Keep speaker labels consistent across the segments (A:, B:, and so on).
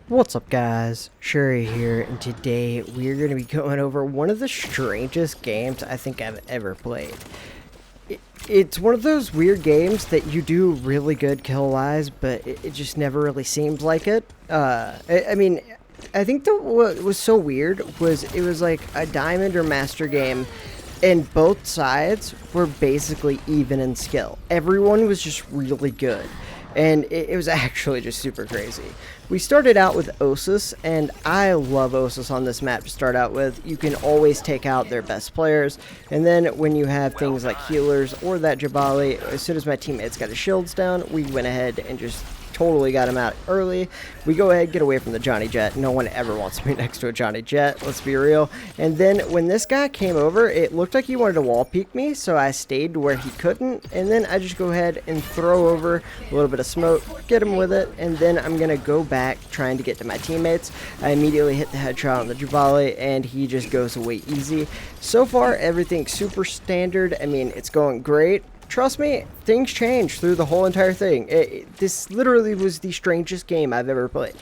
A: What's up guys, Shouri here, and today we're going to be going over one of the strangest games I think I've ever played. It's one of those weird games that you do really good kill-wise, but it just never really seems like it. I think what was so weird was it was like a diamond or master game, and both sides were basically even in skill. Everyone was just really good. And it was actually just super crazy. We started out with Osus, and I love Osus on this map to start out with. You can always take out their best players, and then when you have things like healers or that Jabali, as soon as my teammates got his shields down, we went ahead and just totally got him out early. We go ahead, get away from the Johnny Jet. No one ever wants to be next to a Johnny Jet, let's be real. And then when this guy came over, it looked like he wanted to wall peek me, so I stayed to where he couldn't, and then I just go ahead and throw over a little bit of smoke, get him with it, and then I'm gonna go back trying to get to my teammates. I immediately hit the headshot on the Jabali, and he just goes away easy. So far, everything's super standard. I mean, it's going great. Trust me, things change through the whole entire thing. This literally was the strangest game I've ever played.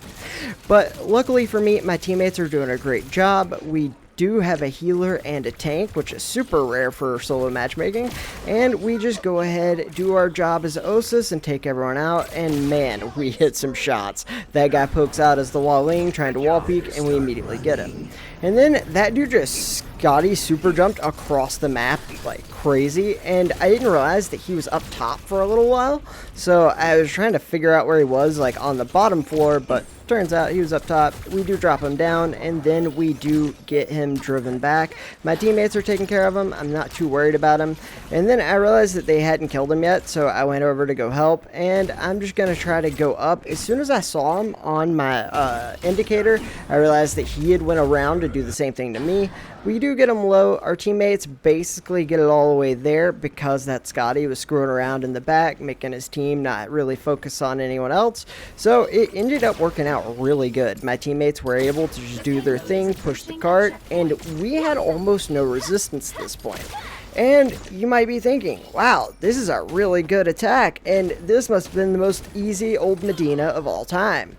A: But luckily for me, my teammates are doing a great job. We do have a healer and a tank, which is super rare for solo matchmaking, and we just go ahead, do our job as Osus and take everyone out, and man, we hit some shots. That guy pokes out as the Walling trying to wall peek, and we immediately get him. And then that dude just Scotty super jumped across the map like crazy, and I didn't realize that he was up top for a little while, so I was trying to figure out where he was, like on the bottom floor, but turns out he was up top. We do drop him down, and then we do get him driven back. My teammates are taking care of him. I'm not too worried about him. And then I realized that they hadn't killed him yet, so I went over to go help, and I'm just going to try to go up. As soon as I saw him on my indicator, I realized that he had went around to do the same thing to me. We do get him low. Our teammates basically get it all the way there because that Scotty was screwing around in the back, making his team not really focus on anyone else. So it ended up working out really good. My teammates were able to just do their thing, push the cart, and we had almost no resistance at this point. And you might be thinking, wow, this is a really good attack, and this must have been the most easy old Medina of all time.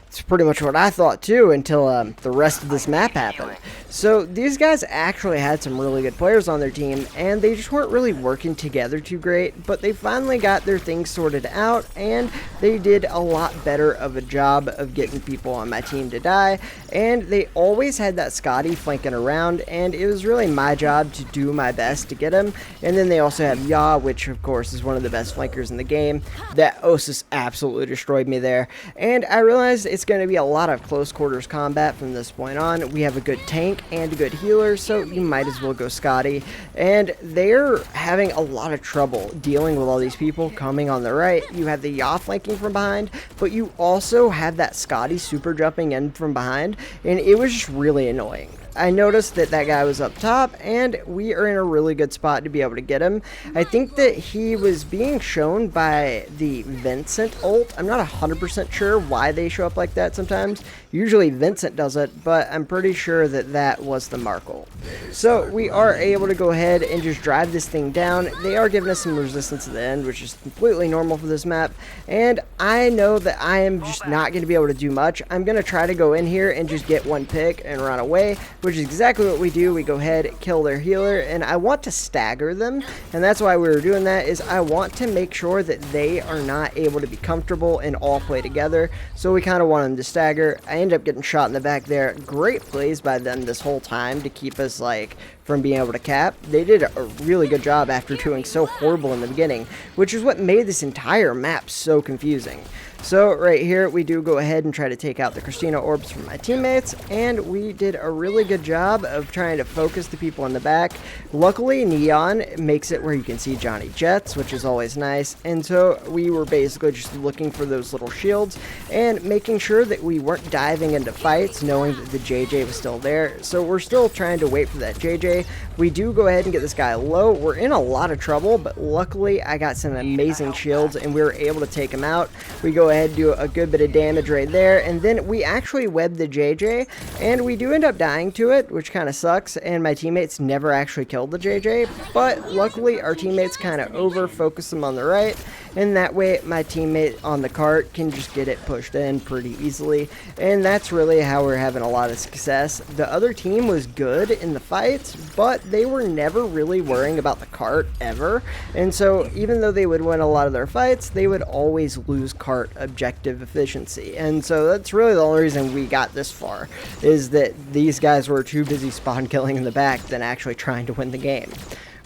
A: It's pretty much what I thought too until the rest of this map happened. So these guys actually had some really good players on their team, and they just weren't really working together too great, but they finally got their things sorted out, and they did a lot better of a job of getting people on my team to die, and they always had that Scotty flanking around, and it was really my job to do my best to get him. And then they also have Ya, which of course is one of the best flankers in the game. That Osus absolutely destroyed me there, and I realized it's going to be a lot of close quarters combat from this point on. We have a good tank and a good healer, so you might as well go Scotty. And they're having a lot of trouble dealing with all these people coming on the right. You have the Ya flanking from behind, but you also have that Scotty super jumping in from behind, and it was just really annoying. I noticed that that guy was up top, and we are in a really good spot to be able to get him. I think that he was being shown by the Vincent ult. I'm not 100% sure why they show up like that sometimes. Usually Vincent does it, but I'm pretty sure that that was the Mark ult. So we are able to go ahead and just drive this thing down. They are giving us some resistance at the end, which is completely normal for this map, and I know that I am just not going to be able to do much. I'm going to try to go in here and just get one pick and run away, which is exactly what we do. We go ahead, kill their healer, and I want to stagger them, and that's why we were doing that, is I want to make sure that they are not able to be comfortable and all play together, so we kind of want them to stagger. I end up getting shot in the back there. Great plays by them this whole time to keep us like from being able to cap. They did a really good job after doing so horrible in the beginning, which is what made this entire map so confusing. So right here, we do go ahead and try to take out the Christina orbs from my teammates, and we did a really good job of trying to focus the people in the back. Luckily, Neon makes it where you can see Johnny Jets, which is always nice, and so we were basically just looking for those little shields and making sure that we weren't diving into fights knowing that the JJ was still there. So we're still trying to wait for that JJ, JJ. We do go ahead and get this guy low. We're in a lot of trouble, but luckily I got some amazing shields and we were able to take him out. We go ahead and do a good bit of damage right there, and then we actually web the JJ, and we do end up dying to it, which kind of sucks, and my teammates never actually killed the JJ, but luckily our teammates kind of over-focus them on the right, and that way my teammate on the cart can just get it pushed in pretty easily, and that's really how we're having a lot of success. The other team was good in the fights, but they were never really worrying about the cart ever, and so even though they would win a lot of their fights, they would always lose cart objective efficiency, and so that's really the only reason we got this far, is that these guys were too busy spawn killing in the back than actually trying to win the game.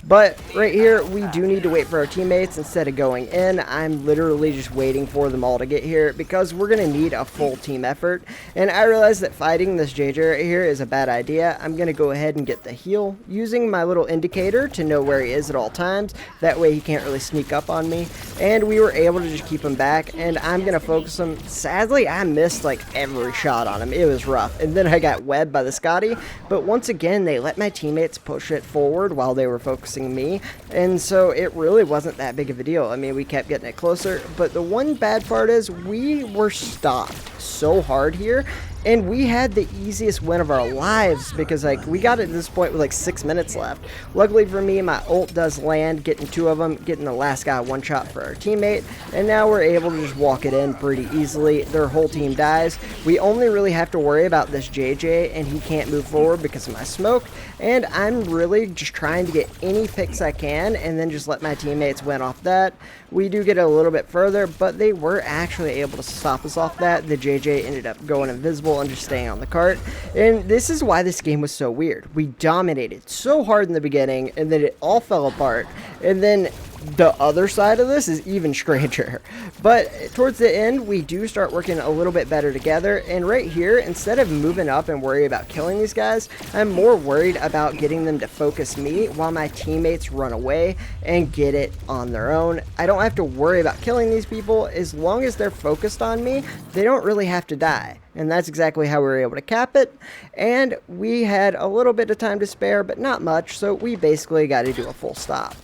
A: But right here, we do need to wait for our teammates instead of going in. I'm literally just waiting for them all to get here because we're going to need a full team effort. And I realize that fighting this JJ right here is a bad idea. I'm going to go ahead and get the heal using my little indicator to know where he is at all times. That way he can't really sneak up on me. And we were able to just keep him back. And I'm going to focus him. Sadly, I missed like every shot on him. It was rough. And then I got webbed by the Scotty. But once again, they let my teammates push it forward while they were focusing me, and so it really wasn't that big of a deal. I mean, we kept getting it closer, but the one bad part is we were stopped so hard here, and we had the easiest win of our lives because like we got it to this point with like 6 minutes left. Luckily for me, my ult does land, getting 2 of them, getting the last guy one shot for our teammate, and now we're able to just walk it in pretty easily. Their whole team dies. We only really have to worry about this JJ, and he can't move forward because of my smoke, and I'm really just trying to get any picks I can and then just let my teammates win off that. We do get a little bit further, but they were actually able to stop us off that. The JJ ended up going invisible and just staying on the cart, and this is why this game was so weird. We dominated so hard in the beginning, and then it all fell apart, and then the other side of this is even stranger. But towards the end, we do start working a little bit better together, and right here, instead of moving up and worry about killing these guys, I'm more worried about getting them to focus me while my teammates run away and get it on their own. I don't have to worry about killing these people. As long as they're focused on me, they don't really have to die. And that's exactly how we were able to cap it. And we had a little bit of time to spare, but not much, so we basically got to do a full stop.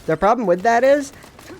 A: The problem with that is,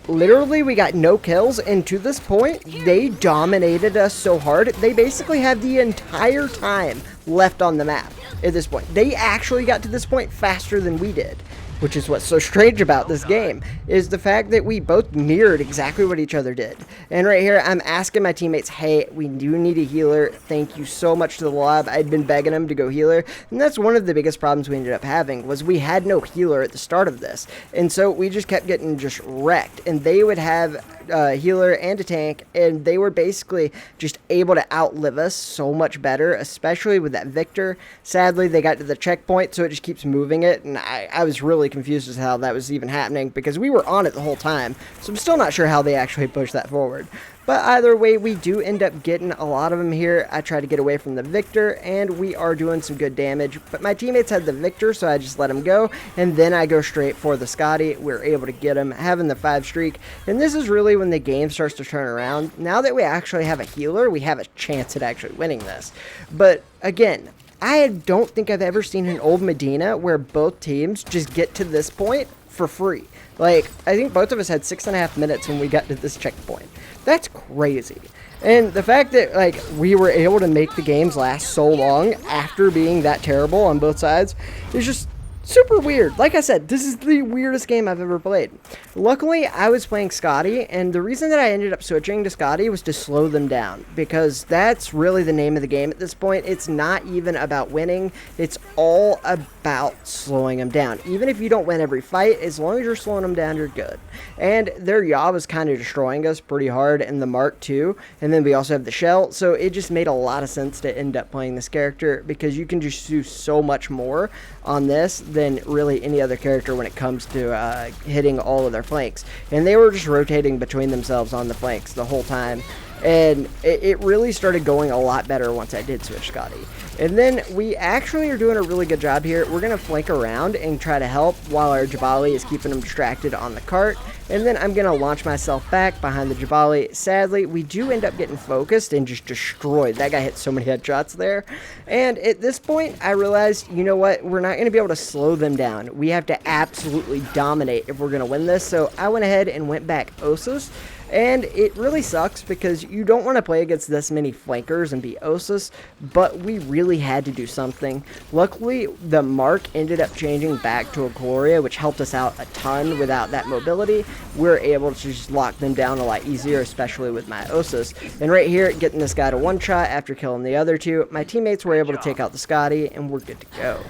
A: literally we got no kills, and to this point, they dominated us so hard, they basically have the entire time left on the map at this point. They actually got to this point faster than we did, which is what's so strange about this game, is the fact that we both mirrored exactly what each other did. And right here, I'm asking my teammates, hey, we do need a healer. Thank you so much to the lab. I'd been begging them to go healer. And that's one of the biggest problems we ended up having, was we had no healer at the start of this. And so we just kept getting just wrecked. And they would have a healer and a tank, and they were basically just able to outlive us so much better, especially with that Victor. Sadly, they got to the checkpoint, so it just keeps moving it. And I was really confused as to how that was even happening because we were on it the whole time, so I'm still not sure how they actually pushed that forward. But either way, we do end up getting a lot of them here. I try to get away from the Victor, and we are doing some good damage, but my teammates had the Victor, so I just let him go, and then I go straight for the Scotty. We're able to get him, having the 5 streak, and this is really when the game starts to turn around. Now that we actually have a healer, we have a chance at actually winning this. But again, I don't think I've ever seen an old Medina where both teams just get to this point for free. Like, I think both of us had 6.5 minutes when we got to this checkpoint. That's crazy. And the fact that, like, we were able to make the games last so long after being that terrible on both sides is just super weird. Like I said, this is the weirdest game I've ever played. Luckily, I was playing Scotty, and the reason that I ended up switching to Scotty was to slow them down, because that's really the name of the game at this point. It's not even about winning. It's all about slowing them down. Even if you don't win every fight, as long as you're slowing them down, you're good. And their Yaw was kind of destroying us pretty hard in the Mark II, and then we also have the Shell, so it just made a lot of sense to end up playing this character, because you can just do so much more on this than really any other character when it comes to hitting all of their flanks. And they were just rotating between themselves on the flanks the whole time, and it really started going a lot better once I did switch Scotty. And then we actually are doing a really good job here. We're going to flank around and try to help while our Jabali is keeping them distracted on the cart. and then I'm going to launch myself back behind the Jabali. Sadly, we do end up getting focused and just destroyed. That guy hit so many headshots there. And at this point, I realized, you know what, we're not going to be able to slow them down. We have to absolutely dominate if we're going to win this. So I went ahead and went back Osus. And it really sucks because you don't want to play against this many flankers and be Osus, but we really had to do something. Luckily, the Mark ended up changing back to a Gloria, which helped us out a ton without that mobility. We were able to just lock them down a lot easier, especially with my Osus. And right here, getting this guy to one shot after killing the other two, my teammates were able to take out the Scotty, and we're good to go.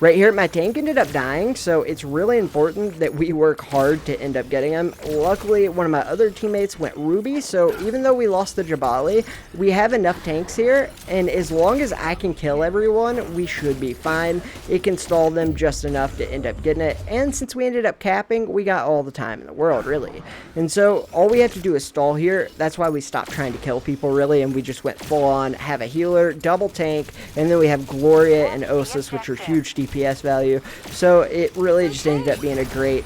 A: Right here, my tank ended up dying, so it's really important that we work hard to end up getting him. Luckily, one of my other teammates went Ruby, so even though we lost the Jabali, we have enough tanks here, and as long as I can kill everyone, we should be fine. It can stall them just enough to end up getting it, and since we ended up capping, we got all the time in the world, really. And so, all we have to do is stall here. That's why we stopped trying to kill people, really, and we just went full on, have a healer, double tank, and then we have Gloria and Osus, which are huge DPS value. So it really just ended up being a great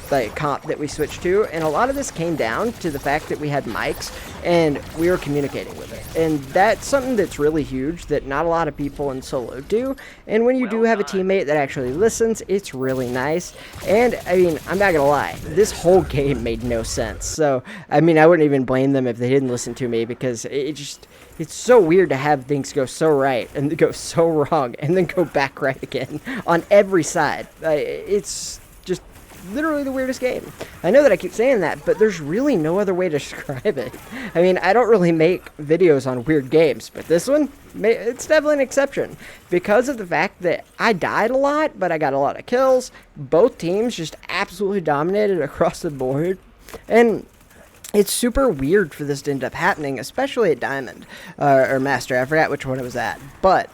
A: like comp that we switched to, and a lot of this came down to the fact that we had mics and we were communicating with it, and that's something that's really huge that not a lot of people in solo do. And when you do have a teammate that actually listens, it's really nice. And I mean, I'm not gonna lie, this whole game made no sense. So I mean, I wouldn't even blame them if they didn't listen to me, because it's so weird to have things go so right and go so wrong and then go back right again on every side. It's just literally the weirdest game. I know that I keep saying that, but there's really no other way to describe it. I mean, I don't really make videos on weird games, but this one, it's definitely an exception. Because of the fact that I died a lot, but I got a lot of kills, both teams just absolutely dominated across the board. And it's super weird for this to end up happening, especially at Diamond, or Master, I forgot which one it was at, but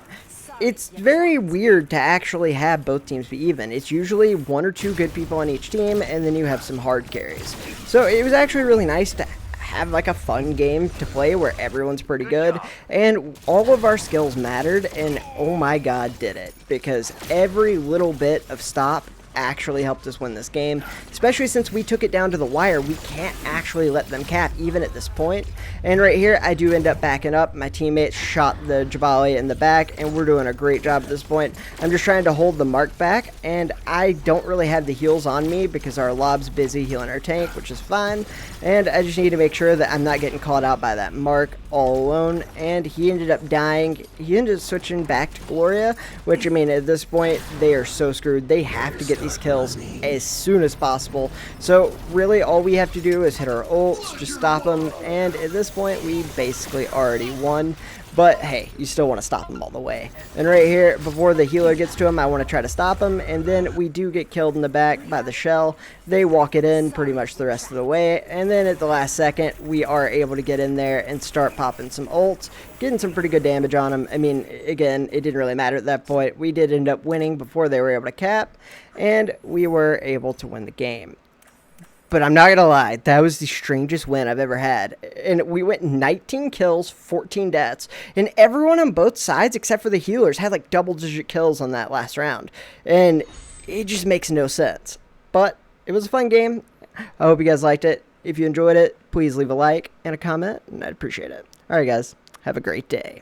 A: it's very weird to actually have both teams be even. It's usually one or two good people on each team, and then you have some hard carries. So it was actually really nice to have like a fun game to play where everyone's pretty good, and all of our skills mattered, and oh my god did it, because every little bit of stop actually helped us win this game, especially since we took it down to the wire. We can't actually let them cap even at this point. And right here, I do end up backing up. My teammates shot the Jabali in the back, and we're doing a great job at this point. I'm just trying to hold the Mark back, and I don't really have the heals on me because our lob's busy healing our tank, which is fine. And I just need to make sure that I'm not getting caught out by that Mark all alone. And he ended up dying. He ended up switching back to Gloria, which, I mean, at this point, they are so screwed. They have to get these kills as soon as possible. So really all we have to do is hit our ults, just stop them, and at this point we basically already won. But hey, you still want to stop him all the way. And right here, before the healer gets to him, I want to try to stop him, and then we do get killed in the back by the shell. They walk it in pretty much the rest of the way, and then at the last second, we are able to get in there and start popping some ults, getting some pretty good damage on them. I mean, again, it didn't really matter at that point. We did end up winning before they were able to cap, and we were able to win the game. But I'm not going to lie, that was the strangest win I've ever had. And we went 19 kills, 14 deaths. And everyone on both sides, except for the healers, had like double-digit kills on that last round. And it just makes no sense. But it was a fun game. I hope you guys liked it. If you enjoyed it, please leave a like and a comment, and I'd appreciate it. Alright guys, have a great day.